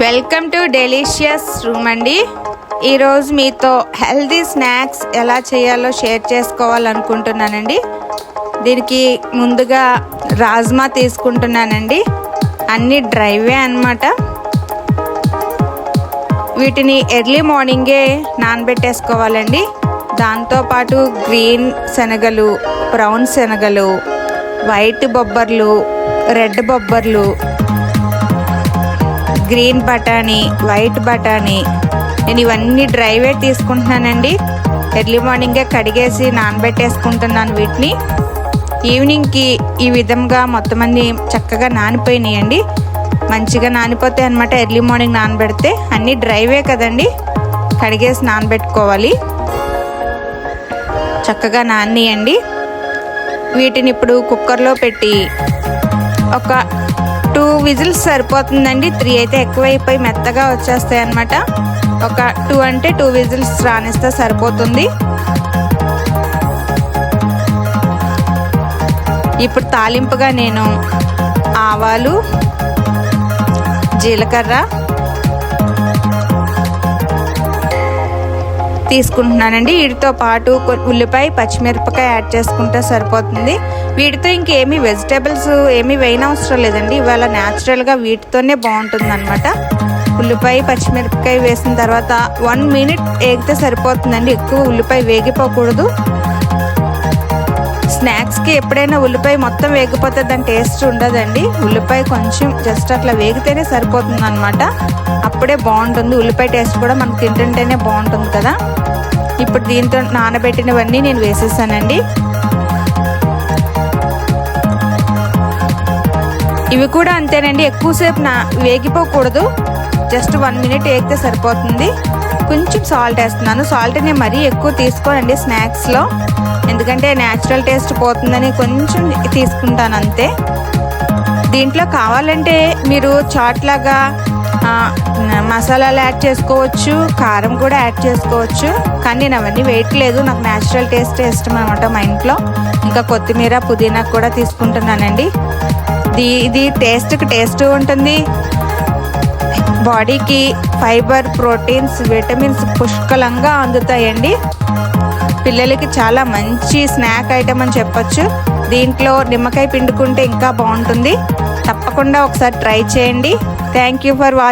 Welcome to delicious room అండి. ఈరోజు మీతో హెల్తీ స్నాక్స్ ఎలా చేయాలో షేర్ చేసుకోవాలనుకుంటున్నానండి. దీనికి ముందుగా రాజ్మా తీసుకుంటున్నానండి. అన్నీ డ్రైవే అన్నమాట. వీటిని ఎర్లీ మార్నింగే నానబెట్టేసుకోవాలండి. దాంతోపాటు గ్రీన్ శనగలు, బ్రౌన్ శనగలు, వైట్ బొబ్బర్లు, రెడ్ బొబ్బర్లు, గ్రీన్ బఠానీ, వైట్ బఠానీ, నేను ఇవన్నీ డ్రైవే తీసుకుంటున్నానండి. ఎర్లీ మార్నింగే కడిగేసి నానబెట్టేసుకుంటున్నాను. వీటిని ఈవినింగ్కి ఈ విధంగా మొత్తం అన్నీ చక్కగా నానిపోయినాయండి. మంచిగా నానిపోతాయి అన్నమాట. ఎర్లీ మార్నింగ్ నానబెడితే అన్నీ డ్రైవే కదండి, కడిగేసి నానబెట్టుకోవాలి. చక్కగా నానియండి. వీటిని ఇప్పుడు కుక్కర్లో పెట్టి ఒక 2 విజిల్స్ సరిపోతుందండి. 3 అయితే ఎక్కువైపోయి మెత్తగా వచ్చేస్తాయి అన్నమాట. ఒక 2 అంటే 2 విజిల్స్ రానిస్తే సరిపోతుంది. ఇప్పుడు తాలింపుగా నేను ఆవాలు, జీలకర్ర తీసుకుంటున్నానండి. వీటితో పాటు ఉల్లిపాయ, పచ్చిమిరపకాయ యాడ్ చేసుకుంటే సరిపోతుంది. వీటితో ఇంకేమీ వెజిటేబుల్స్ ఏమీ వేయనవసరం లేదండి. ఇవాళ న్యాచురల్గా వీటితోనే బాగుంటుంది అనమాట. ఉల్లిపాయ, పచ్చిమిరపకాయ వేసిన తర్వాత 1 మినిట్ వేగితే సరిపోతుందండి. ఎక్కువ ఉల్లిపాయ వేగిపోకూడదు. స్నాక్స్కి ఎప్పుడైనా ఉల్లిపాయ మొత్తం వేగిపోతే దాని టేస్ట్ ఉండదండి. ఉల్లిపాయ కొంచెం జస్ట్ అట్లా వేగితేనే సరిపోతుంది అనమాట. అప్పుడే బాగుంటుంది. ఉల్లిపాయ టేస్ట్ కూడా మనకు తింటుంటేనే బాగుంటుంది కదా. ఇప్పుడు దీంతో నానబెట్టినవన్నీ నేను వేసేసానండి. ఇవి కూడా అంతేనండి, ఎక్కువసేపు వేగిపోకూడదు. జస్ట్ 1 మినిట్ వేగితే సరిపోతుంది. కొంచెం సాల్ట్ వేస్తున్నాను. సాల్ట్ నేను మరీ ఎక్కువ తీసుకోనండి స్నాక్స్లో, ఎందుకంటే న్యాచురల్ టేస్ట్ పోతుందని కొంచెం తీసుకుంటాను అంతే. దీంట్లో కావాలంటే మీరు చాట్ లాగా మసాలాలు యాడ్ చేసుకోవచ్చు, కారం కూడా యాడ్ చేసుకోవచ్చు. కానీ నేను అవన్నీ వేయట్లేదు. నాకు న్యాచురల్ టేస్ట్ ఇష్టం అనమాట మా ఇంట్లో. ఇంకా కొత్తిమీర, పుదీనా కూడా తీసుకుంటున్నానండి. ఇది టేస్ట్ ఉంటుంది. బాడీకి ఫైబర్, ప్రోటీన్స్, విటమిన్స్ పుష్కలంగా అందుతాయండి. పిల్లలకి చాలా మంచి స్నాక్ ఐటమ్ అని చెప్పొచ్చు. దీంట్లో నిమ్మకాయ పిండుకుంటే ఇంకా బాగుంటుంది. తప్పకుండా ఒకసారి ట్రై చేయండి. Thank you for watching.